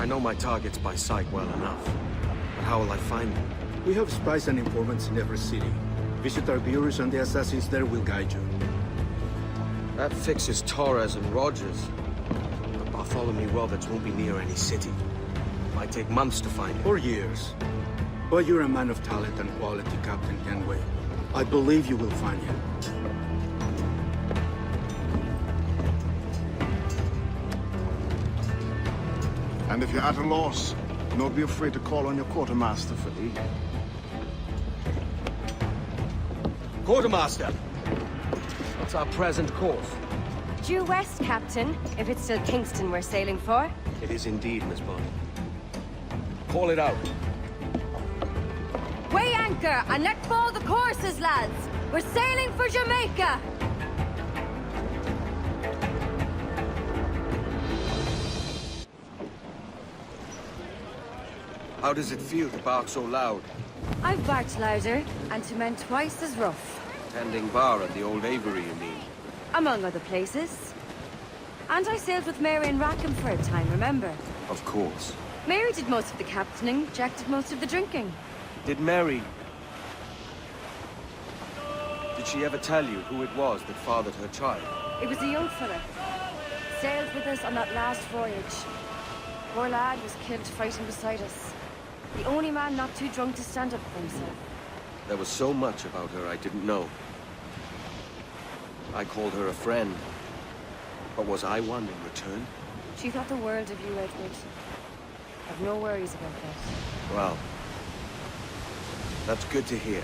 know my targets by sight well enough. But how will I find them? We have spies and informants in every city. Visit our bureaus and the assassins there will guide you. That fixes Torres and Rogers. But Bartholomew Roberts won't be near any city. Might take months to find him. Or years. But you're a man of talent and quality, Captain Kenway. I believe you will find him. And if you're at a loss, do not be afraid to call on your quartermaster for aid. Quartermaster! What's our present course? Due west, Captain, if it's still Kingston we're sailing for. It is indeed, Miss Bonny. Call it out. Weigh anchor and let fall the courses, lads! We're sailing for Jamaica! How does it feel to bark so loud? I've barked louder, and to men twice as rough. Tending bar at the old Avery, you mean? Among other places. And I sailed with Mary and Rackham for a time, remember? Of course. Mary did most of the captaining, Jack did most of the drinking. Did Mary... Did she ever tell you who it was that fathered her child? It was a young fella. Sailed with us on that last voyage. Poor lad was killed fighting beside us. The only man not too drunk to stand up for himself. There was so much about her I didn't know. I called her a friend. But was I one in return? She thought the world of you, Edward. I've no worries about that. Well, that's good to hear.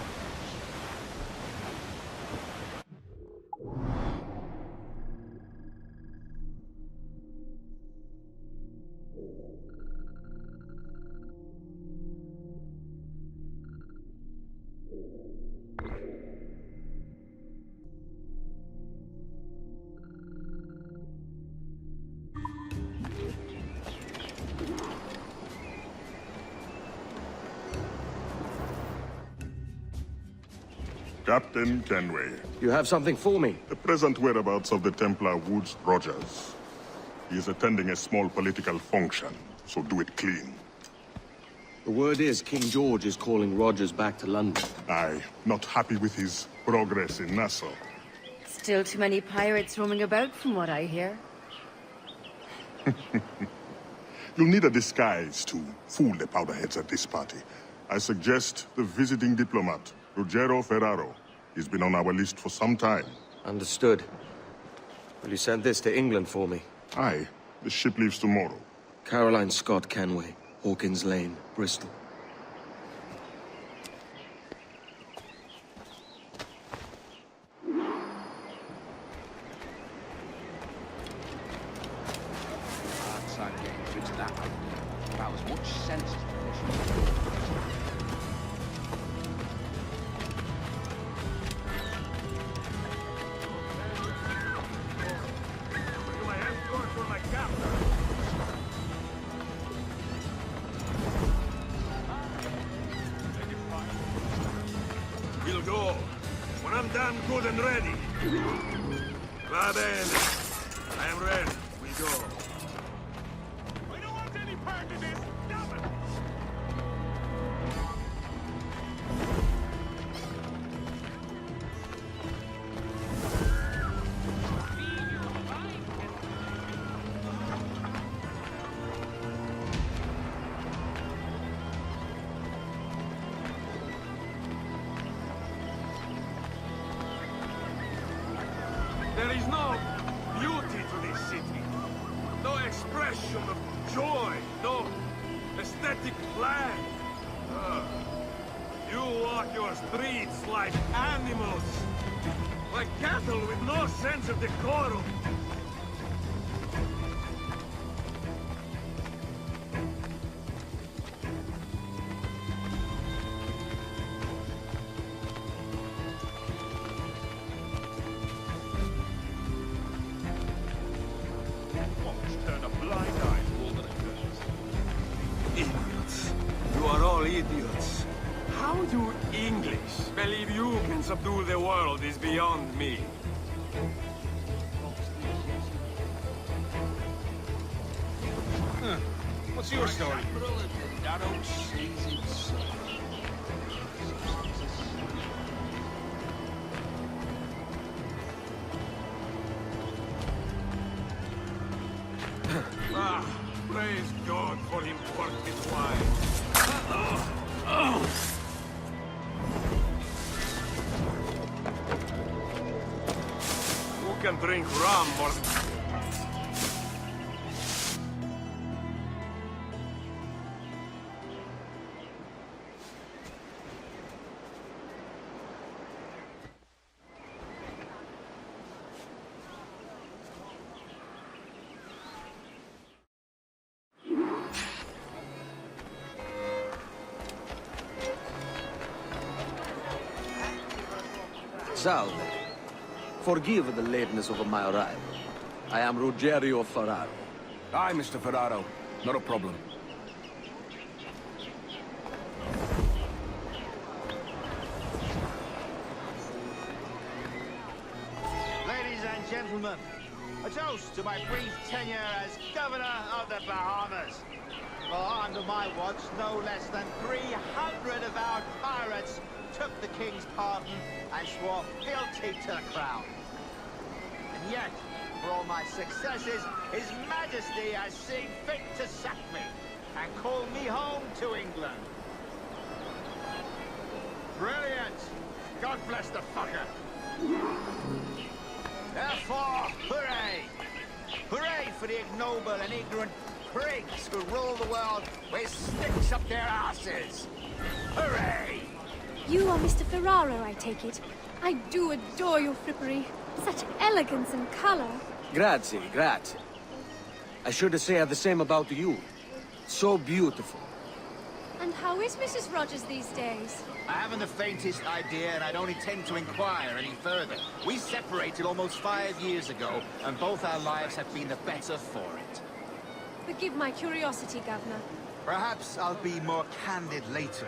Captain Kenway. You have something for me? The present whereabouts of the Templar Woods Rogers. He is attending a small political function, so do it clean. The word is King George is calling Rogers back to London. Aye, not happy with his progress in Nassau. Still too many pirates roaming about, from what I hear. You'll need a disguise to fool the powderheads at this party. I suggest the visiting diplomat, Ruggiero Ferraro. He's been on our list for some time. Understood. Will you send this to England for me? Aye, the ship leaves tomorrow. Caroline Scott Kenway, Hawkins Lane, Bristol. Outside getting through to that about as much sense as We'll go when I'm damn good and ready. Va bene. I am ready. We go. We don't want any part of this. Stop it. There is no beauty to this city. No expression of joy. No aesthetic plan. You walk your streets like animals. Like cattle with no sense of decorum. Turn a blind eye to all that occurs. Idiots. You are all idiots. How you English believe you can subdue the world is beyond me. What's your story? Ah, praise God for imported wine. Who can drink rum more than... Salve. Forgive the lateness of my arrival. I am Ruggiero Ferraro. Aye, Mr. Ferraro. Not a problem. Ladies and gentlemen, a toast to my brief tenure as Governor of the Bahamas. For under my watch, no less than 300 of our pirates took the King's pardon and swore fealty to the Crown. And yet, for all my successes, His Majesty has seen fit to sack me and call me home to England. Brilliant! God bless the fucker! Therefore, hooray! Hooray for the ignoble and ignorant prigs who rule the world with sticks up their asses! Hooray! You are Mr. Ferraro, I take it. I do adore your frippery. Such elegance and color. Grazie, grazie. I should say the same about you. So beautiful. And how is Mrs. Rogers these days? I haven't the faintest idea, and I don't intend to inquire any further. We separated almost 5 years ago, and both our lives have been the better for it. Forgive my curiosity, Governor. Perhaps I'll be more candid later,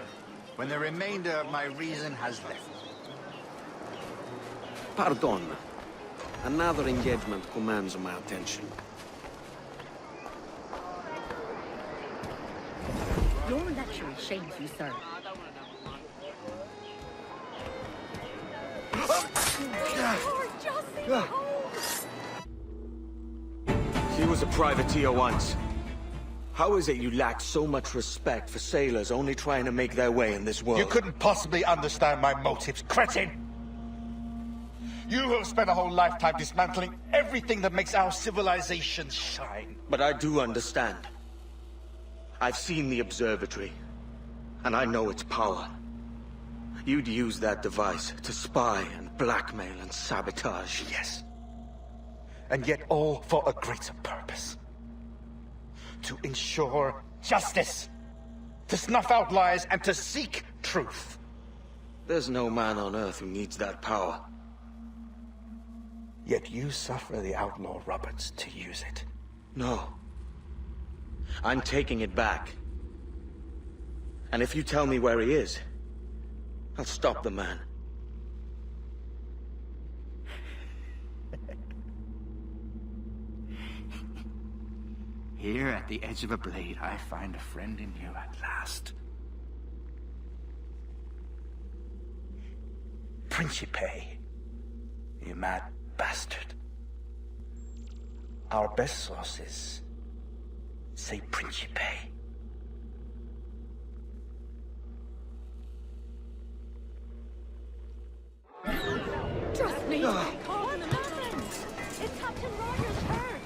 when the remainder of my reason has left. Pardon. Another engagement commands my attention. Your luxury shames you, sir. He was a privateer once. How is it you lack so much respect for sailors only trying to make their way in this world? You couldn't possibly understand my motives, cretin! You have spent a whole lifetime dismantling everything that makes our civilization shine. But I do understand. I've seen the observatory, and I know its power. You'd use that device to spy and blackmail and sabotage. Yes. And yet all for a greater purpose. To ensure justice. To snuff out lies and to seek truth. There's no man on Earth who needs that power. Yet you suffer the outlaw Roberts to use it. No. I'm taking it back. And if you tell me where he is, I'll stop the man. Here at the edge of a blade, I find a friend in you at last. Principe, you mad bastard. Our best sources say Principe. Trust me. What happened? It's Captain Rogers' turn.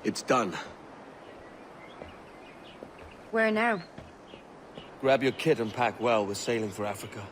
It's done. Where now? Grab your kit and pack well. We're sailing for Africa.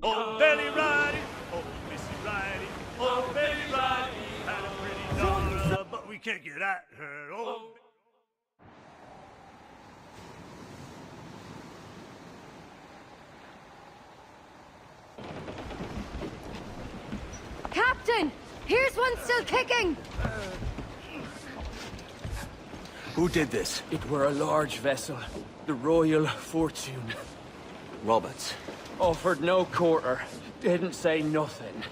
Oh, Belly Ridey, oh, Missy Ridey, oh, Belly Ridey, had a pretty daughter, but we can't get at her, oh. Captain! Here's one still kicking! Who did this? It were a large vessel, the Royal Fortune. Roberts. Offered no quarter, didn't say nothing.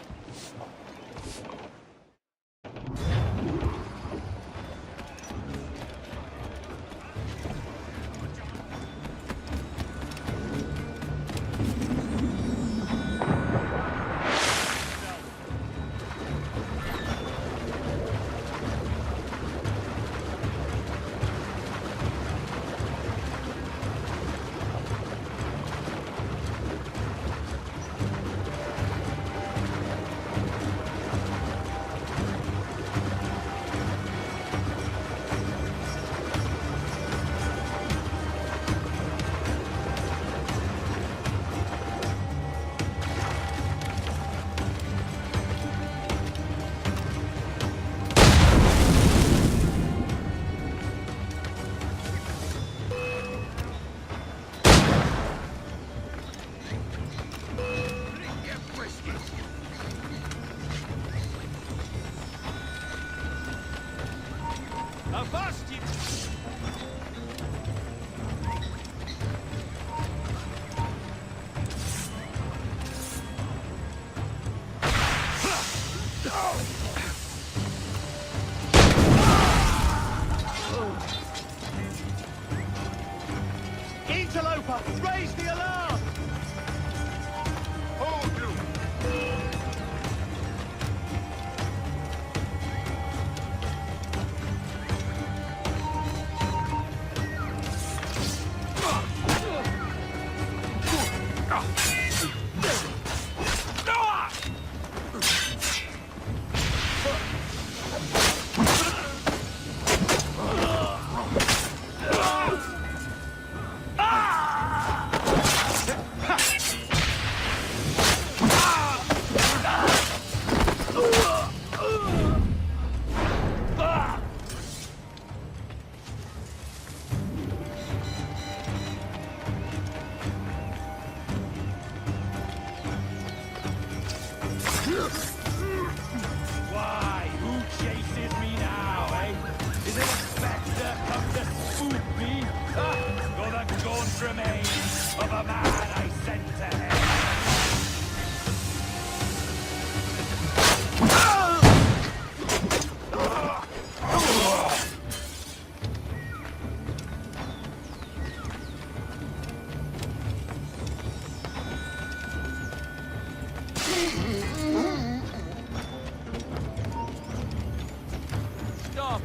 Interloper, raise the alarm! Hold you! Why? Who chases me now, eh? Is it a spectre come to spook me? Or the gaunt remains of a man I sent to hell? Stop!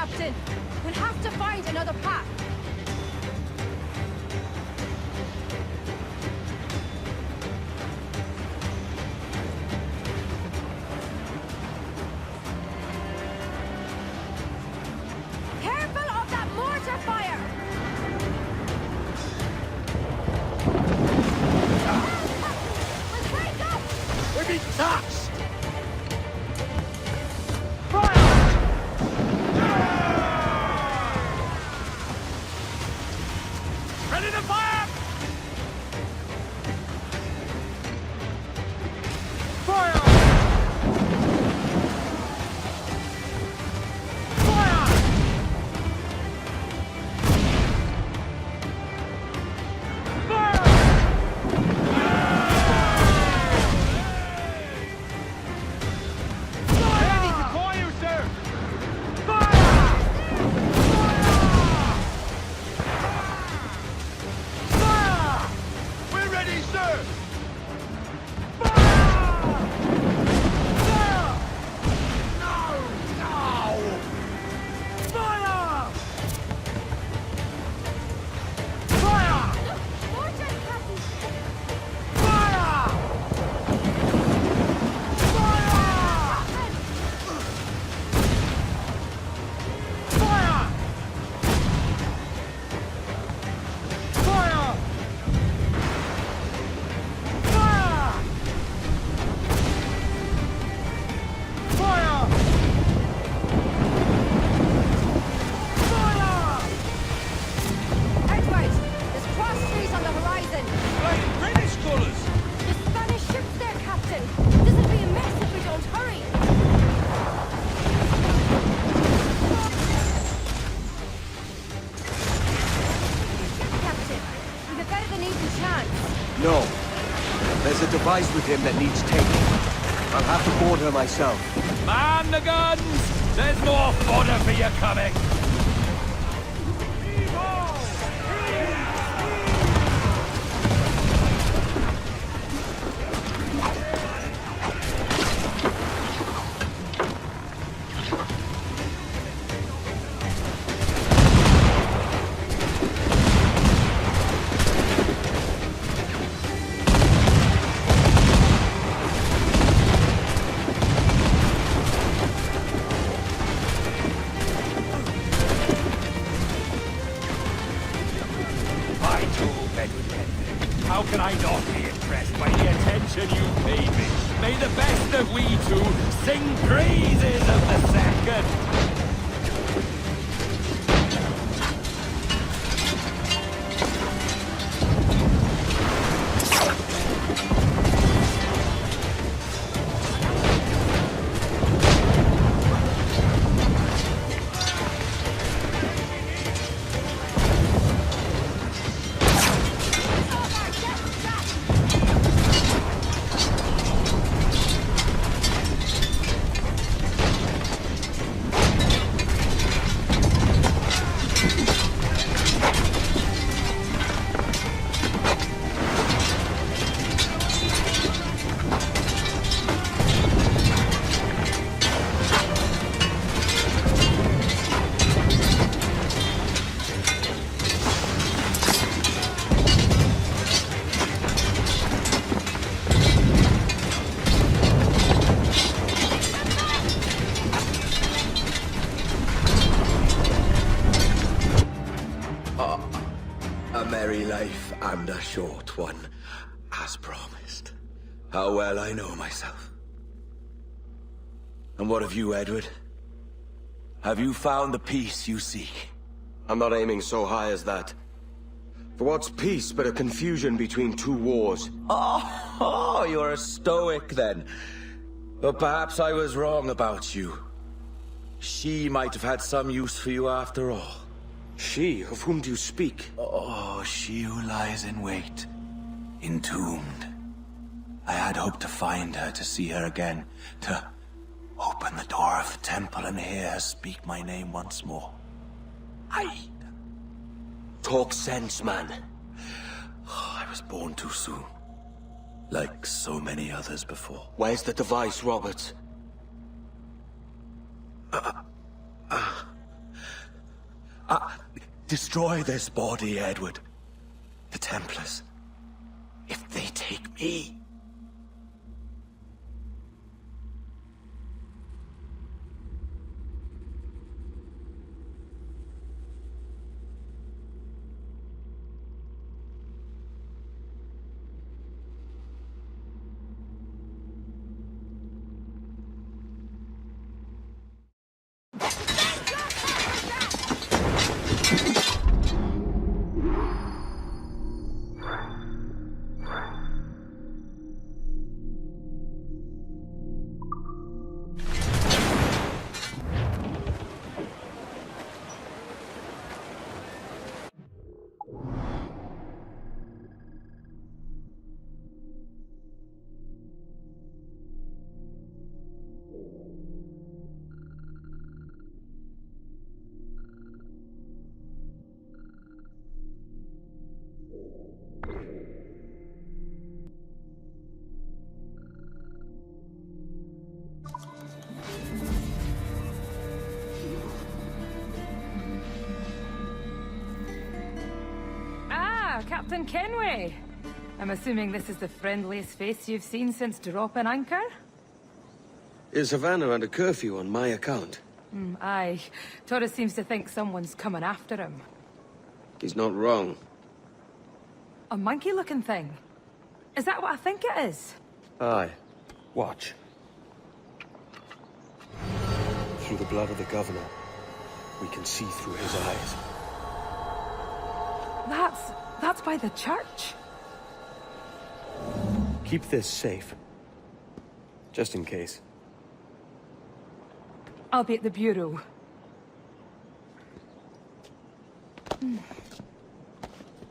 Captain. We'll have to find another path. Careful of that mortar fire! We'll break up! We're being touched! Ready to fire! Fire! Fire! Fire! Ready to call you, sir! We're ready, sir! Edward, there's cross trees on the horizon. Flying British colours! The Spanish ships there, Captain. This'll be a mess if we don't hurry. Captain, we've a better than even chance. No. There's a device with him that needs taking. I'll have to board her myself. Man the guns! There's more fodder for you coming! Edward Kenway. How can I not be impressed by the attention you paid me? May the best of we two sing praises of the second. Life and a short one, as promised. How well I know myself. And what of you, Edward? Have you found the peace you seek? I'm not aiming so high as that. For what's peace but a confusion between two wars? Oh, you're a stoic then. But perhaps I was wrong about you. She might have had some use for you after all. She? Of whom do you speak? Oh, she who lies in wait, entombed. I had hoped to find her, to see her again, to open the door of the temple and hear her speak my name once more. Talk sense, man. Oh, I was born too soon. Like so many others before. Where's the device, Robert? Destroy this body, Edward. The Templars. If they take me... Captain Kenway! I'm assuming this is the friendliest face you've seen since dropping anchor? Is Havana under curfew on my account? Aye. Torres seems to think someone's coming after him. He's not wrong. A monkey-looking thing? Is that what I think it is? Aye. Watch. Through the blood of the governor, we can see through his eyes. That's by the church. Keep this safe. Just in case. I'll be at the bureau.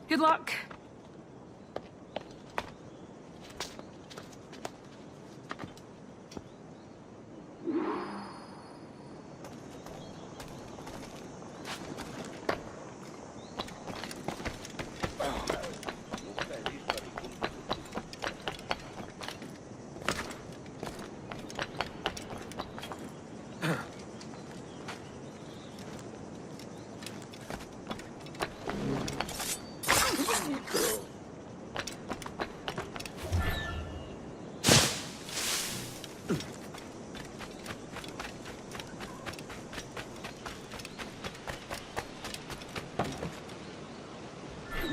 Good luck.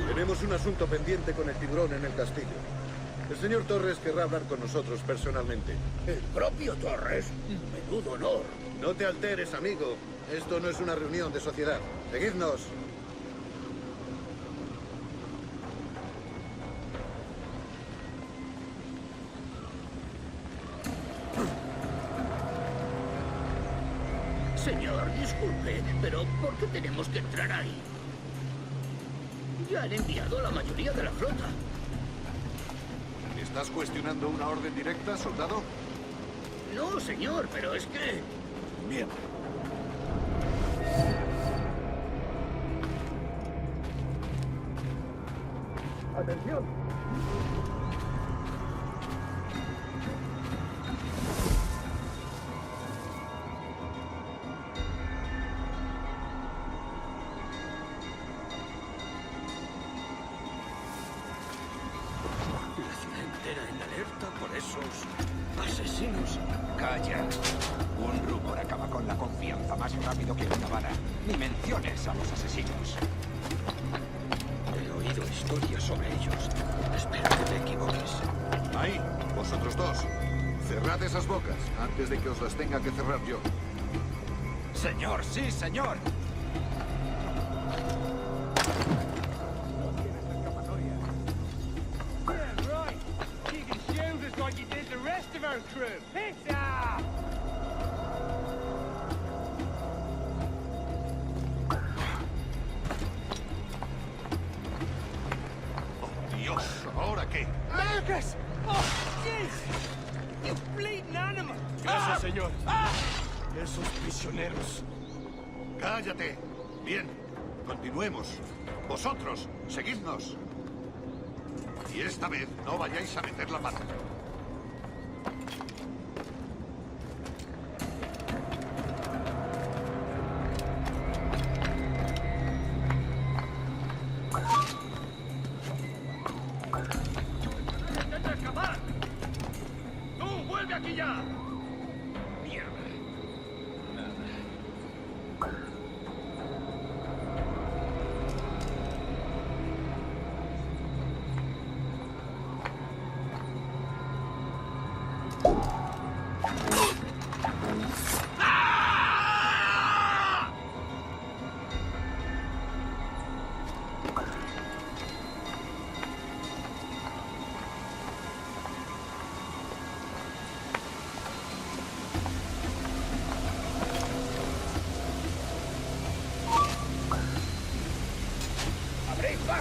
Tenemos un asunto pendiente con el tiburón en el castillo. El señor Torres querrá hablar con nosotros personalmente. ¿El propio Torres? Menudo honor. No te alteres, amigo. Esto no es una reunión de sociedad. Seguidnos. Señor, disculpe, pero ¿por qué tenemos que entrar ahí? Ya han enviado a la mayoría de la flota. ¿Estás cuestionando una orden directa, soldado? No, señor, pero es que... Bien. ¡Atención! Asesinos. Calla. Un rumor acaba con la confianza más rápido que una vara. Ni menciones a los asesinos. He oído historias sobre ellos. Espero que te equivoques. Ahí, vosotros dos. Cerrad esas bocas antes de que os las tenga que cerrar yo. Señor, sí, señor. Oh, Dios, ¿ahora qué? Lucas! Oh, jeez! You bleeding animal! Gracias, señor. Esos prisioneros. ¡Cállate! Bien, continuemos. Vosotros, seguidnos. Y esta vez no vayáis a meter la pata.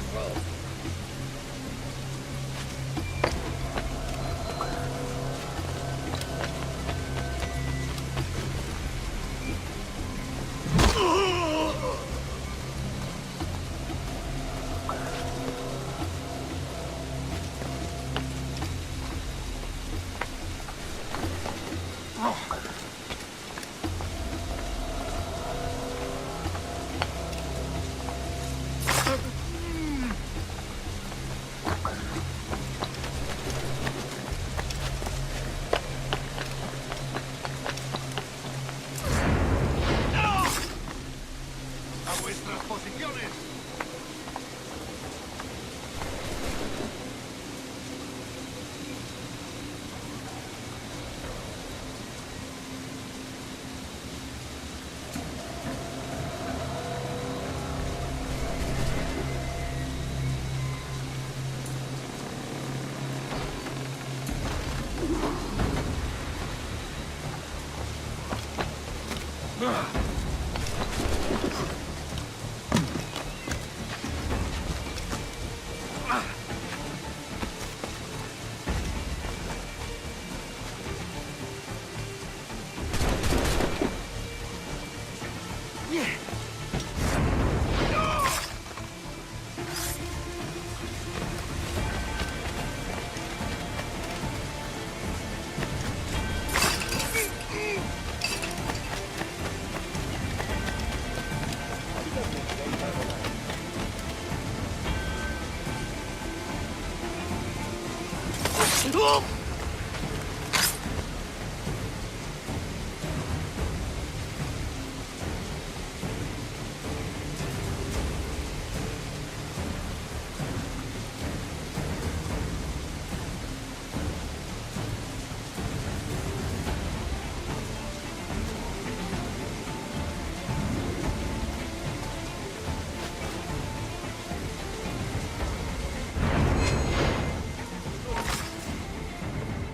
vassal!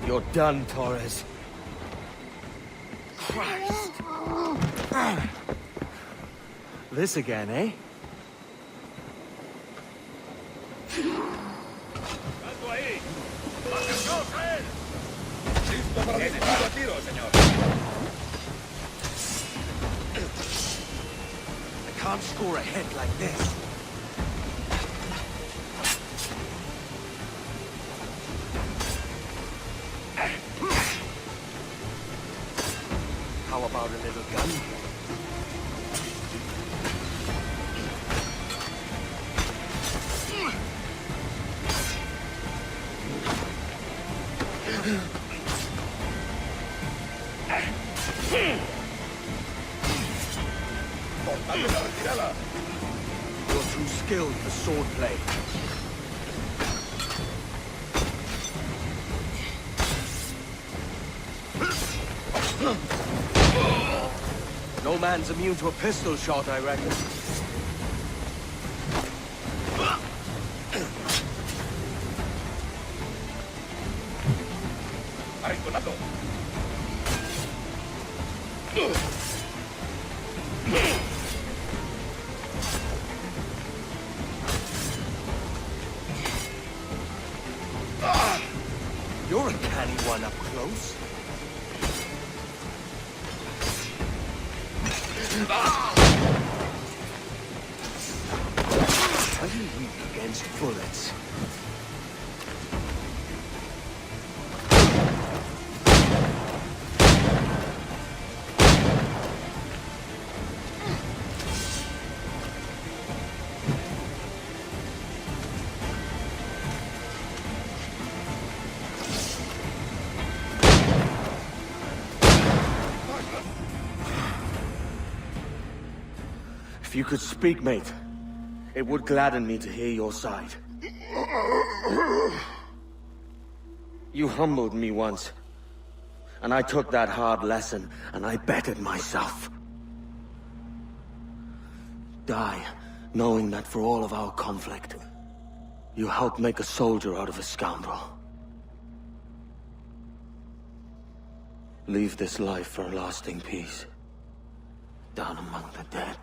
You're done, Torres. Christ. This again, eh? I can't score a hit like this. How about a little gun? You're too skilled for swordplay. No man's immune to a pistol shot, I reckon. You're a canny one up close. Are you weak against bullets? If you could speak, mate, it would gladden me to hear your side. You humbled me once, and I took that hard lesson, and I bettered myself. Die, knowing that for all of our conflict, you helped make a soldier out of a scoundrel. Leave this life for a lasting peace, down among the dead.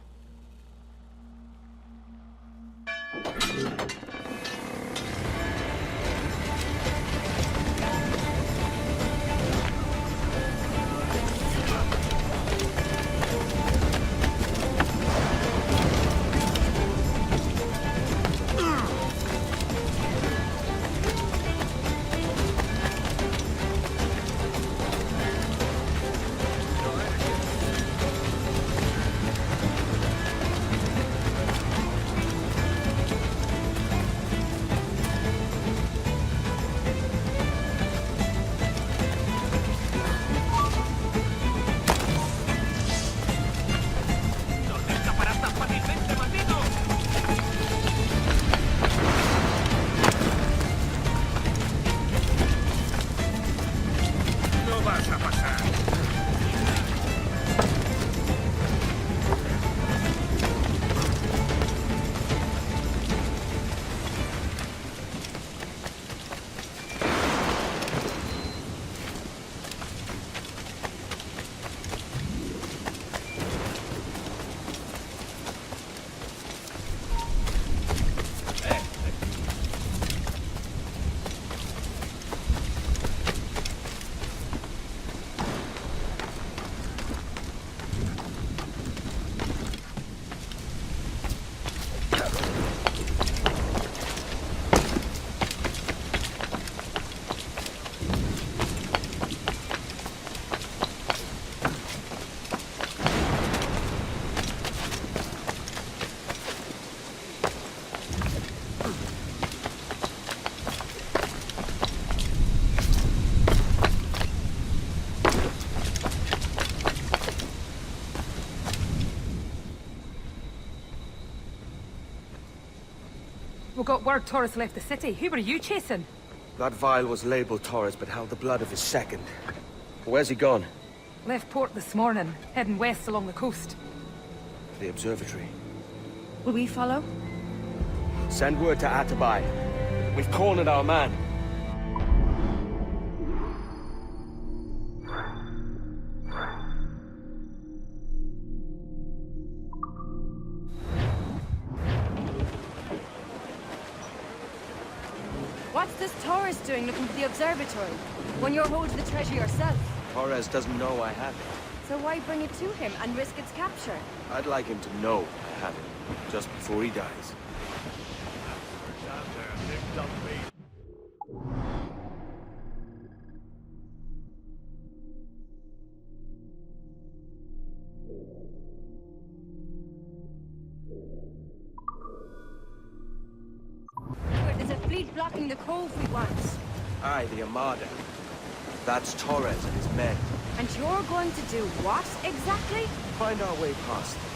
We got word Torres left the city. Who were you chasing? That vial was labeled Torres, but held the blood of his second. Where's he gone? Left port this morning, heading west along the coast. The observatory. Will we follow? Send word to Atabai. We've cornered our man. What's this Torres doing looking for the observatory? When you're holding the treasure yourself? Torres doesn't know I have it. So why bring it to him and risk its capture? I'd like him to know I have it, just before he dies. There's a fleet blocking the cove we want. Aye, the Armada. That's Torres and his men. And you're going to do what, exactly? Find our way past them.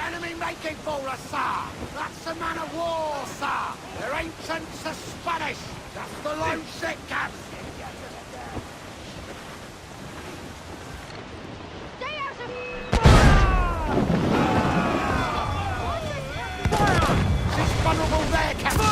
Enemy making for us, sir! That's a man of war, sir! Their ancients are Spanish! That's the low ship, Cap! Stay out of She's vulnerable there, Captain!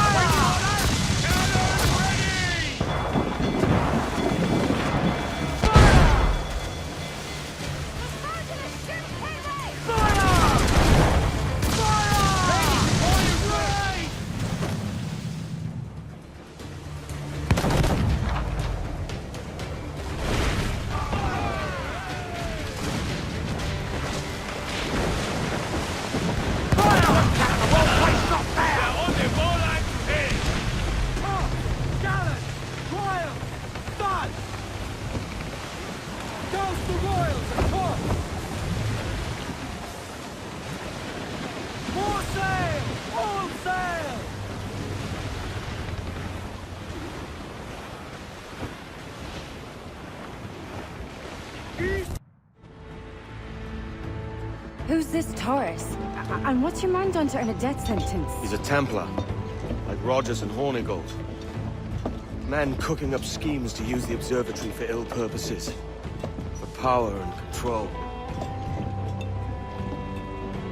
Who's this Torres? And what's your man done to earn a death sentence? He's a Templar, like Rogers and Hornigold. Men cooking up schemes to use the observatory for ill purposes. For power and control.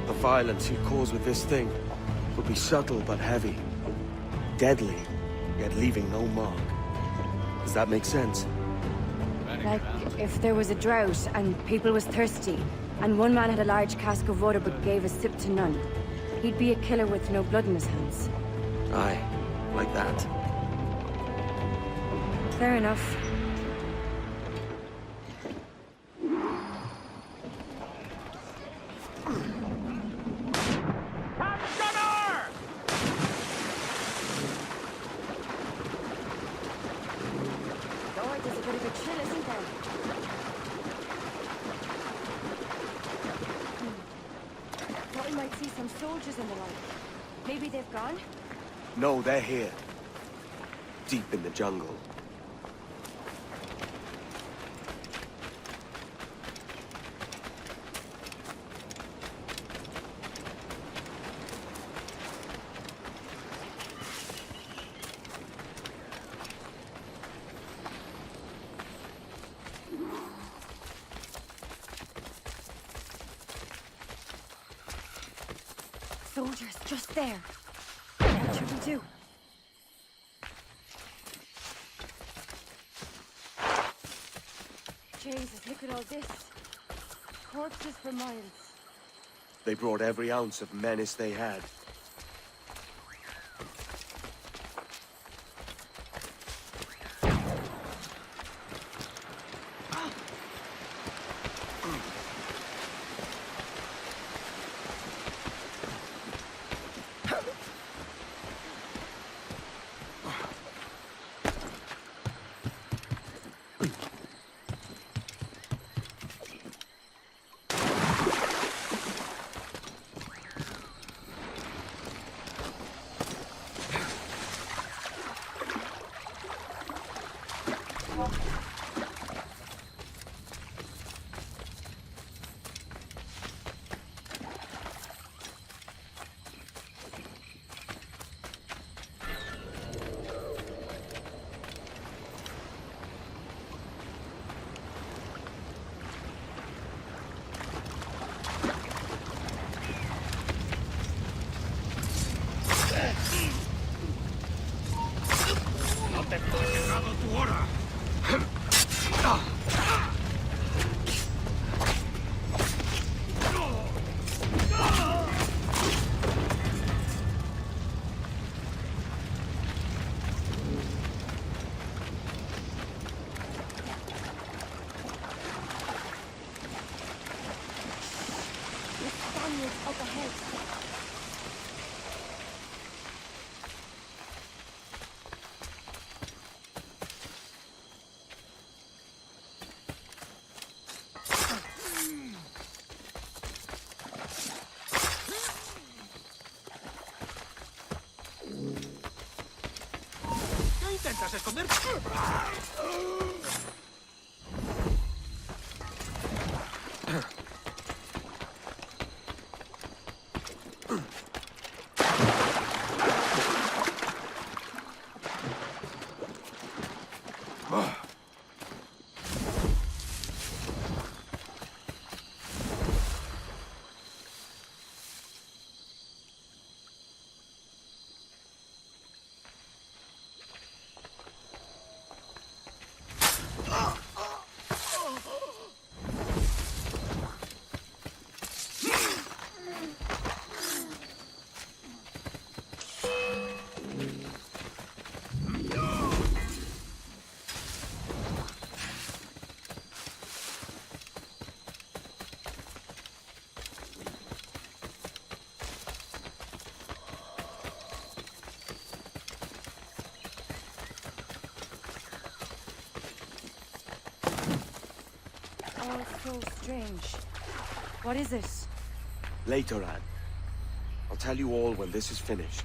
The violence he'd cause with this thing would be subtle but heavy. Deadly, yet leaving no mark. Does that make sense? Like, if there was a drought and people was thirsty, and one man had a large cask of water but gave a sip to none, he'd be a killer with no blood in his hands. Aye, like that. Fair enough. No, they're here. Deep in the jungle. Soldiers, just there. What should we do? Jesus, look at all this. Corpses for miles. They brought every ounce of menace they had. ¿Intentas esconder? Oh, it's so strange. What is it? Later, Anne. I'll tell you all when this is finished.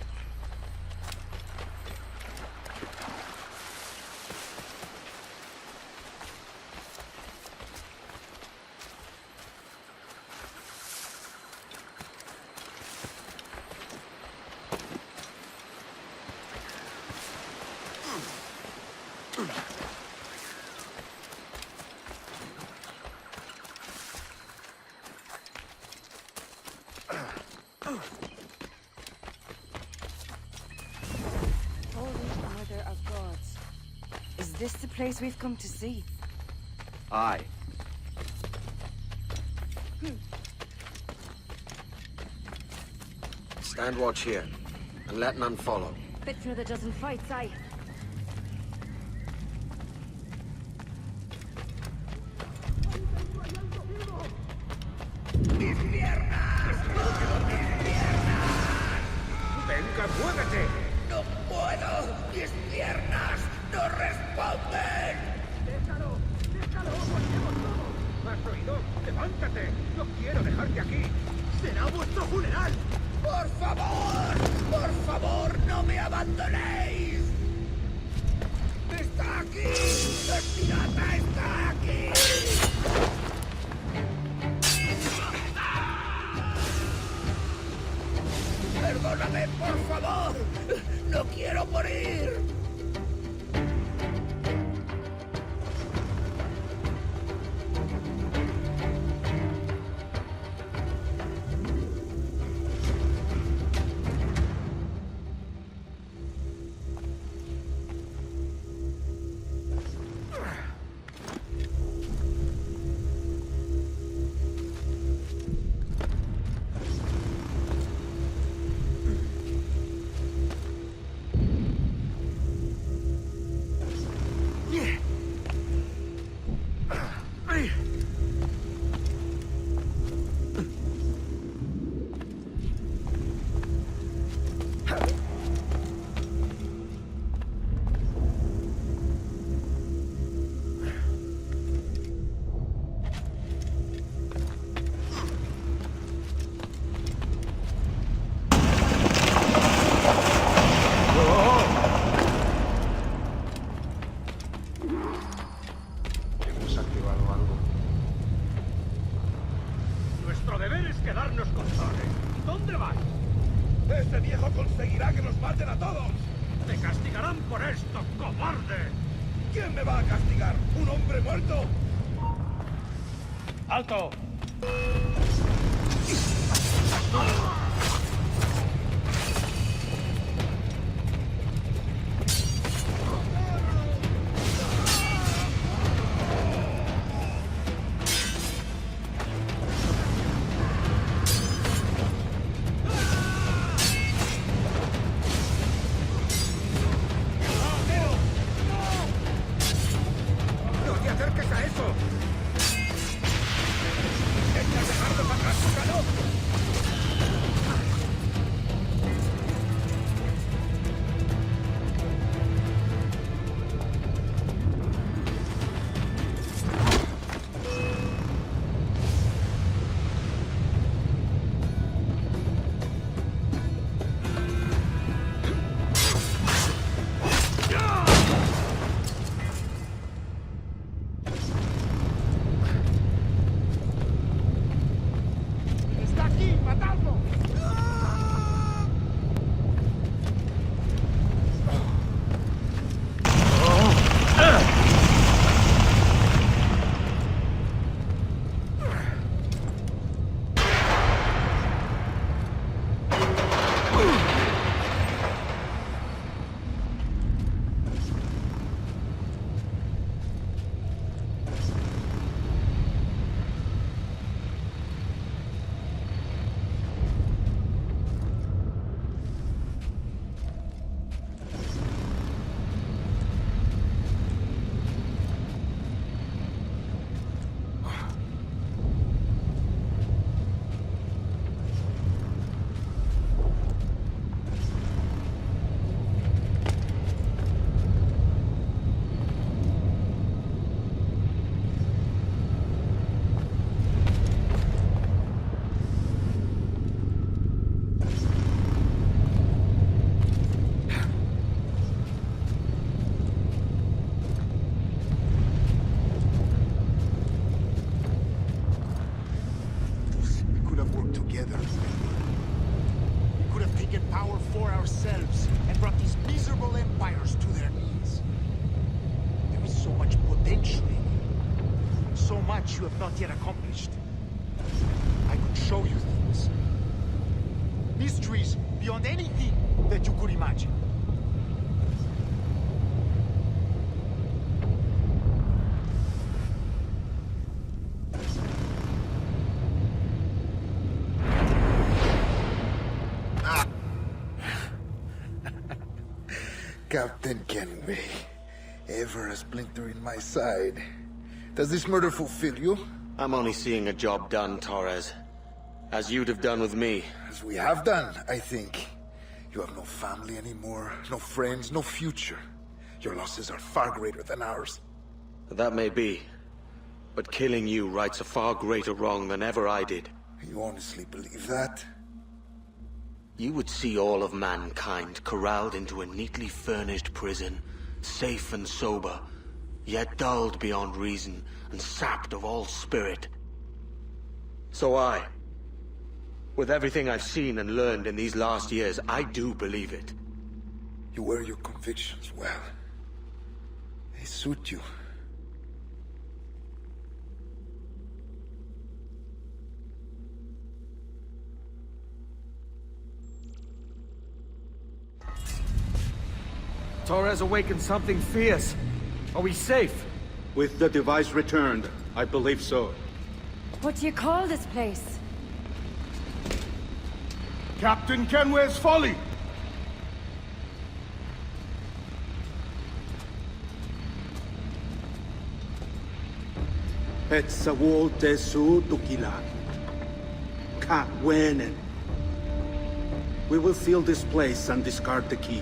Is this the place we've come to see? Aye. Stand watch here, and let none follow. Bit for the dozen fights, aye. ¡Mis piernas! ¡Venga, muévete! ¡No puedo! ¡Mis piernas no responden! ¡Déjalo! ¡Déjalo! ¡Volvemos todos! ¿Has oído? ¡Levántate! ¡No quiero dejarte aquí! ¡Será vuestro funeral! ¡Por favor! ¡Por favor, no me abandonéis! ¡Está aquí! ¡El pirata está aquí! ¡Perdóname, por favor! ¡No quiero morir! ¡Alto! power for ourselves and brought these miserable empires to their knees. There is so much potential in you. So much you have not yet accomplished. I could show you things. Mysteries beyond anything that you could imagine. Captain Kenway, ever a splinter in my side. Does this murder fulfill you? I'm only seeing a job done, Torres. As you'd have done with me. As we have done, I think. You have no family anymore, no friends, no future. Your losses are far greater than ours. That may be. But killing you rights a far greater wrong than ever I did. You honestly believe that? You would see all of mankind corralled into a neatly furnished prison, safe and sober, yet dulled beyond reason and sapped of all spirit. So with everything I've seen and learned in these last years, I do believe it. You wear your convictions well. They suit you. Torres awakened something fierce. Are we safe? With the device returned, I believe so. What do you call this place? Captain Kenway's folly! Petsawol tesu tukila. Ka wenen. We will seal this place and discard the key.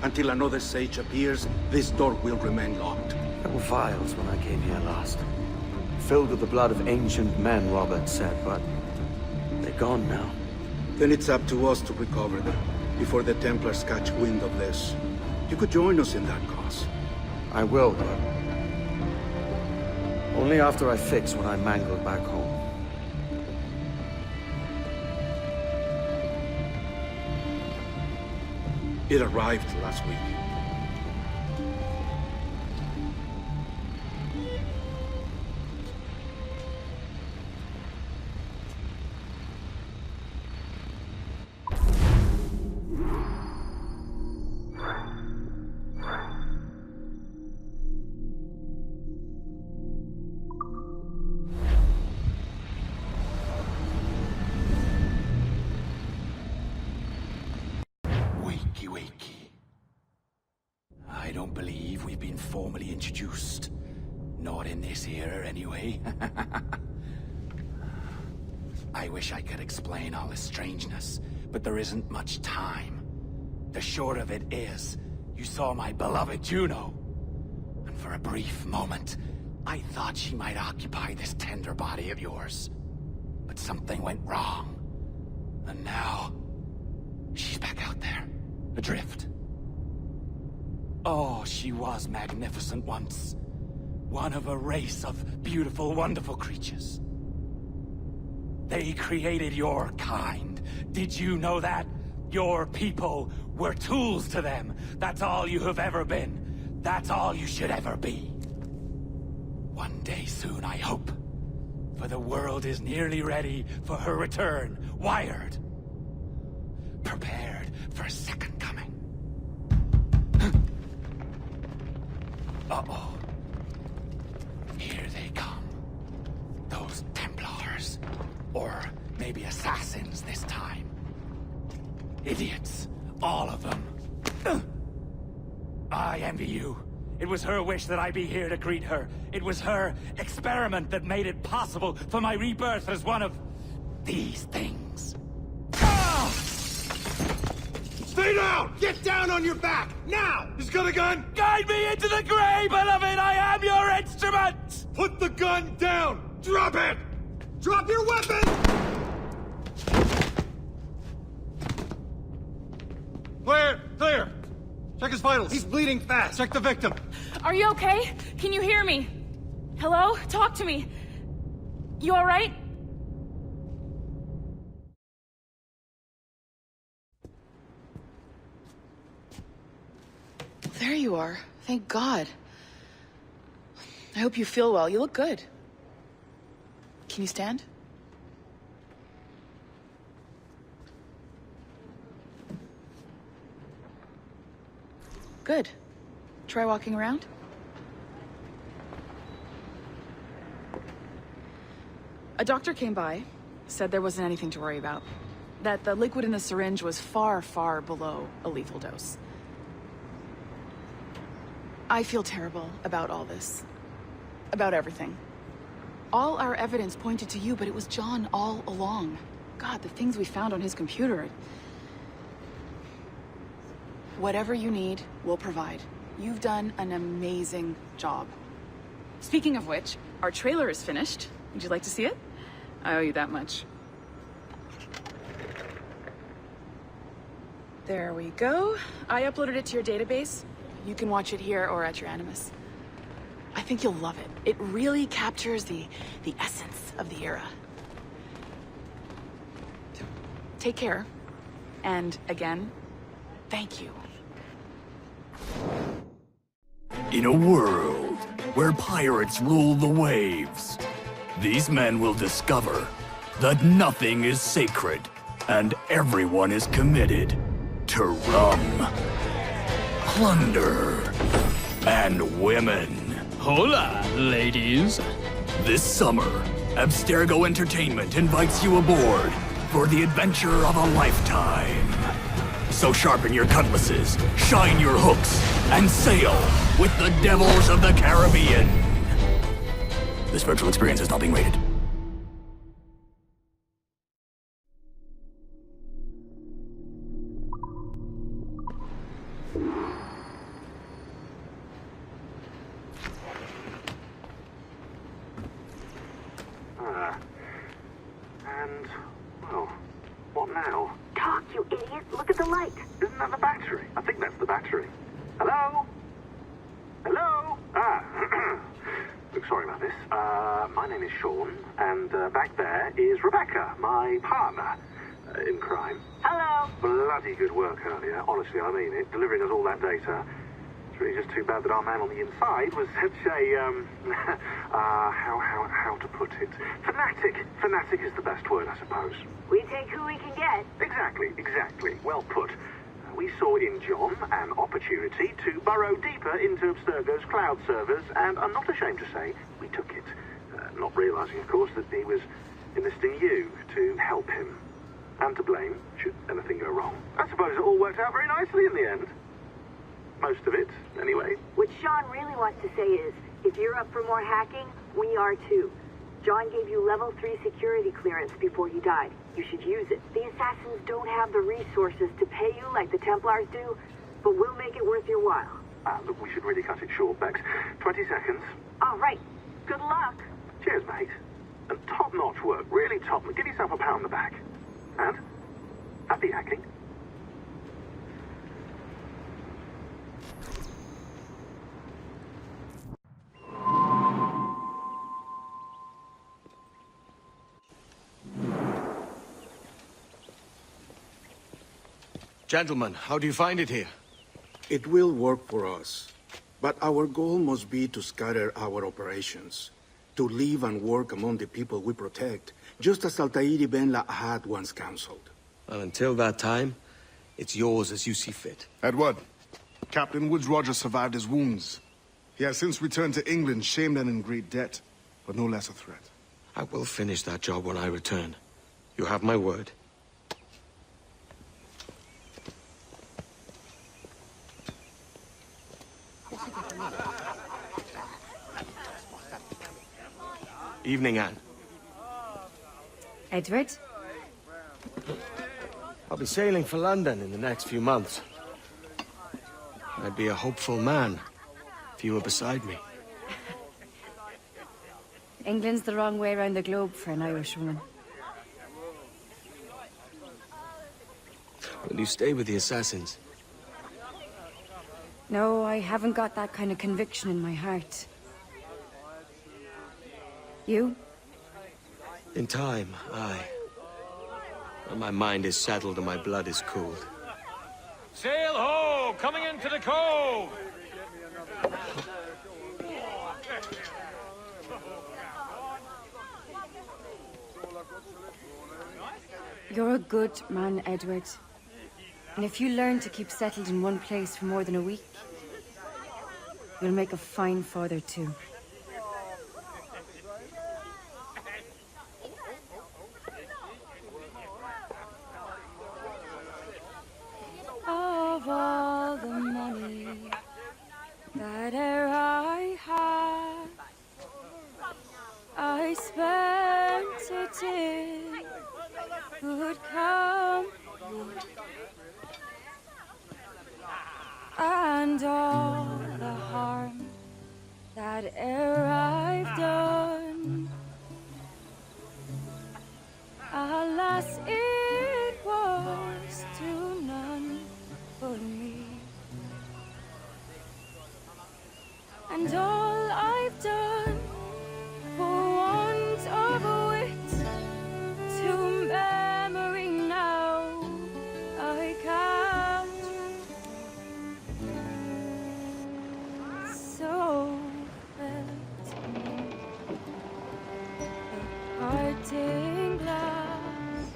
Until another sage appears, this door will remain locked. There were vials when I came here last. Filled with the blood of ancient men, Robert said, but they're gone now. Then it's up to us to recover them, before the Templars catch wind of this. You could join us in that cause. I will, but only after I fix what I mangled back home. It arrived last week. I don't believe we've been formally introduced. Not in this era, anyway. I wish I could explain all this strangeness, but there isn't much time. The short of it is, you saw my beloved Juno. And for a brief moment, I thought she might occupy this tender body of yours. But something went wrong. And now, she's back out there, adrift. Oh, she was magnificent once. One of a race of beautiful, wonderful creatures. They created your kind. Did you know that? Your people were tools to them. That's all you have ever been. That's all you should ever be. One day soon, I hope. For the world is nearly ready for her return. Wired. Prepared for a second coming. Uh-oh. Here they come. Those Templars. Or maybe assassins this time. Idiots. All of them. I envy you. It was her wish that I be here to greet her. It was her experiment that made it possible for my rebirth as one of these things. Ah! Stay down! Get down on your back! Now! He's got a gun! Guide me into the grave, beloved! I am your instrument! Put the gun down! Drop it! Drop your weapon! Clear! Clear! Check his vitals. He's bleeding fast. Check the victim. Are you okay? Can you hear me? Hello? Talk to me. You alright? There you are. Thank God. I hope you feel well. You look good. Can you stand? Good. Try walking around. A doctor came by, said there wasn't anything to worry about. That the liquid in the syringe was far, far below a lethal dose. I feel terrible about all this. About everything. All our evidence pointed to you, but it was John all along. God, the things we found on his computer. Whatever you need, we'll provide. You've done an amazing job. Speaking of which, our trailer is finished. Would you like to see it? I owe you that much. There we go. I uploaded it to your database. You can watch it here or at your Animus. I think you'll love it. It really captures the essence of the era. Take care. And again, thank you. In a world where pirates rule the waves, these men will discover that nothing is sacred and everyone is committed to rum, plunder, and women. Hola, ladies. This summer, Abstergo Entertainment invites you aboard for the adventure of a lifetime. So sharpen your cutlasses, shine your hooks, and sail with the devils of the Caribbean. This virtual experience is not being rated. Well, what now? Talk, you idiot! Look at the light! Isn't that the battery? I think that's the battery. Hello? Hello? Look, sorry about this. My name is Sean, and back there is Rebecca, my partner in crime. Hello! Bloody good work earlier, honestly, I mean it, delivering us all that data. It's really just too bad that our man on the inside was such a, how to put it? Fanatic. Fanatic is the best word, I suppose. We take who we can get. Exactly. Well put. We saw in John an opportunity to burrow deeper into Abstergo's cloud servers, and I'm not ashamed to say we took it. Not realizing, of course, that he was enlisting you to help him. And to blame, should anything go wrong. I suppose it all worked out very nicely in the end. Most of it, anyway. What Sean really wants to say is, if you're up for more hacking, we are too. John gave you level 3 security clearance before he died. You should use it. The assassins don't have the resources to pay you like the Templars do, but we'll make it worth your while. Look, we should really cut it short, Bex. 20 seconds. All right. Good luck. Cheers, mate. And top-notch work. Really top. Give yourself a pat on the back. And happy hacking. Gentlemen, how do you find it here? It will work for us. But our goal must be to scatter our operations. To live and work among the people we protect, just as Altair ibn La'ahad once counseled. Well, until that time, it's yours as you see fit. Edward, Captain Woods Rogers survived his wounds. He has since returned to England, shamed and in great debt, but no less a threat. I will finish that job when I return. You have my word. Evening, Anne. Edward? I'll be sailing for London in the next few months. I'd be a hopeful man if you were beside me. England's the wrong way around the globe for an Irish woman. Will you stay with the assassins? No, I haven't got that kind of conviction in my heart. You? In time, aye. When my mind is settled and my blood is cooled. Sail ho! Coming into the cove! You're a good man, Edward. And if you learn to keep settled in one place for more than a week, you'll make a fine father too. Of all the money that e'er I had, I spent it in good company, and all the harm that e'er I've done, alas, it was to none but me. And all I've done for want of wit, to memory now I count. So felt the parting glass.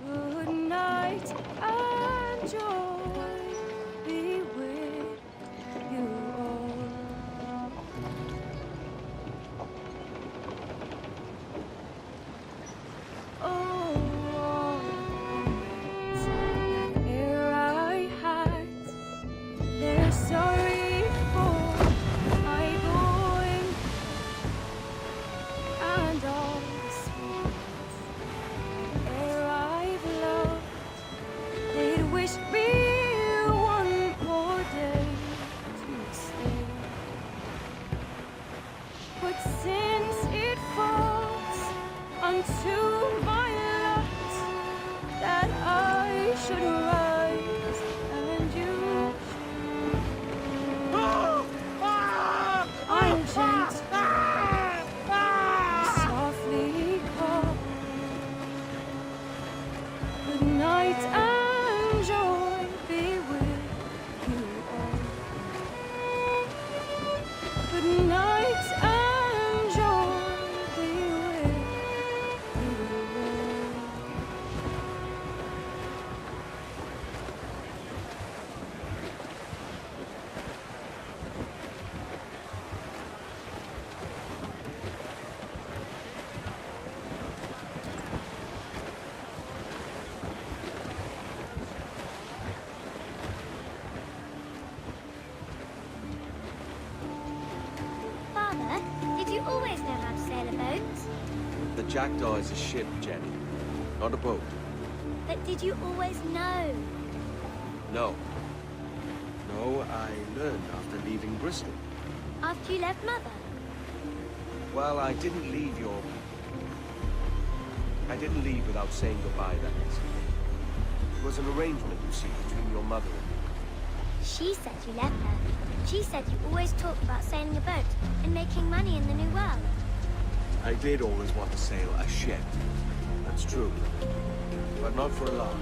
Good night and joy be with you all. Oh, that ere I had, they're sorry for my going, and all the sweets ere I've loved, they'd wish me one more day to stay. But since it falls unto my lot that I should rise and you I'll softly call. Good night and joy be with you all. Good night and joy be with you all. Father, did you always know how to sail a boat? The Jackdaw is a ship, Jenny, not a boat. But did you always know? No. No, I learned after leaving Bristol. After you left Mother? Well, I didn't leave without saying goodbye, that is. It was an arrangement, you see, between your mother and me. She said you left her. She said you always talked about sailing a boat and making money in the New World. I did always want to sail a ship. That's true. But not for a lark.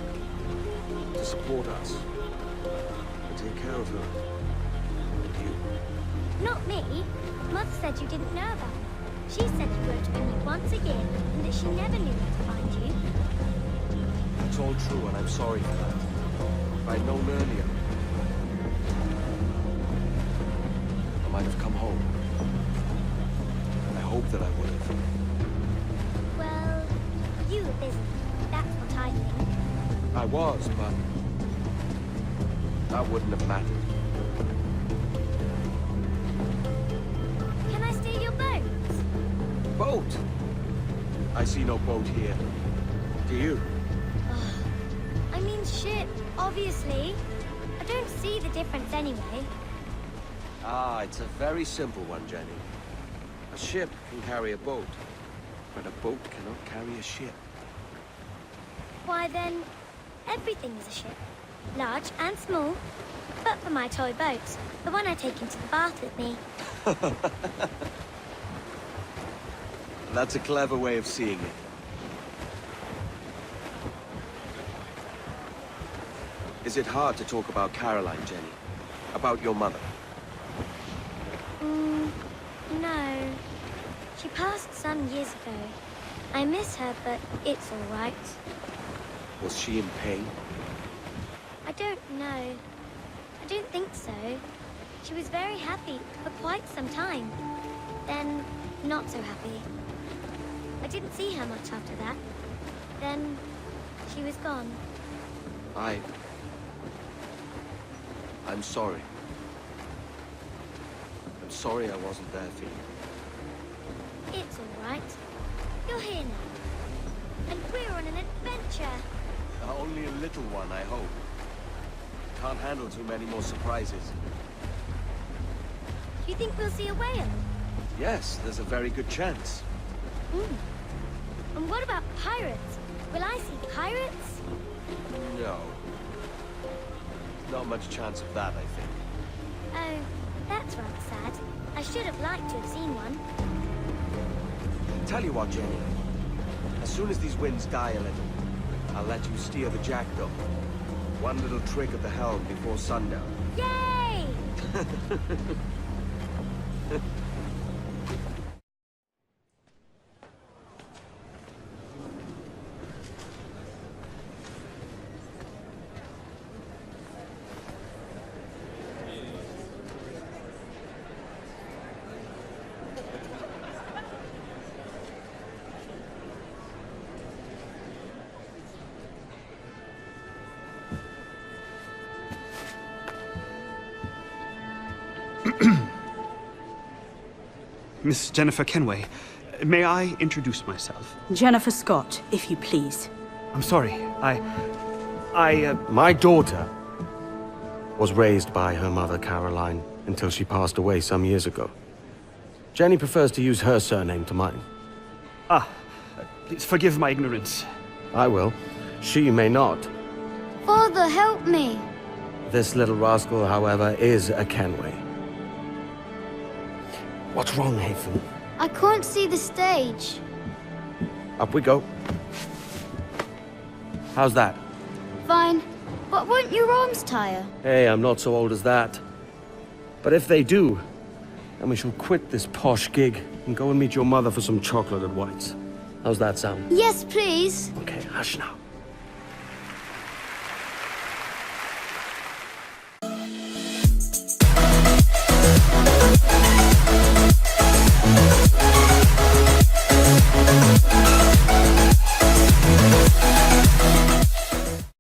To support us. To take care of her. And you. Not me. Mother said you didn't know about her. She said you wrote only once a year and that she never knew where to find you. It's all true, and I'm sorry for that. If I'd known earlier, I might have come home. I hope that I would have. Well, you were busy. That's what I think. I was, but that wouldn't have mattered. Can I steal your boat? Boat? I see no boat here. Do you? I mean ship, obviously. I don't see the difference anyway. Ah, it's a very simple one, Jenny. A ship can carry a boat, but a boat cannot carry a ship. Why then, everything is a ship. Large and small. But for my toy boat, the one I take into the bath with me. That's a clever way of seeing it. Is it hard to talk about Caroline, Jenny? About your mother? No. She passed some years ago. I miss her, but it's all right. Was she in pain? I don't know. I don't think so. She was very happy for quite some time. Then, not so happy. I didn't see her much after that. Then, she was gone. I'm sorry. I'm sorry I wasn't there for you. It's all right. You're here now. And we're on an adventure. Only a little one, I hope. Can't handle too many more surprises. Do you think we'll see a whale? Yes, there's a very good chance. And what about pirates? Will I see pirates? No. Not much chance of that, I think. Oh, that's rather sad. I should have liked to have seen one. Tell you what, Jenny. As soon as these winds die a little, I'll let you steer the jackdaw. One little trick at the helm before sundown. Yay! Miss Jennifer Kenway, may I introduce myself? Jennifer Scott, if you please. I'm sorry, My daughter was raised by her mother, Caroline, until she passed away some years ago. Jenny prefers to use her surname to mine. Please forgive my ignorance. I will. She may not. Father, help me! This little rascal, however, is a Kenway. What's wrong, Haytham? I can't see the stage. Up we go. How's that? Fine. But won't your arms tire? Hey, I'm not so old as that. But if they do, then we shall quit this posh gig and go and meet your mother for some chocolate at White's. How's that sound? Yes, please. Okay, hush now.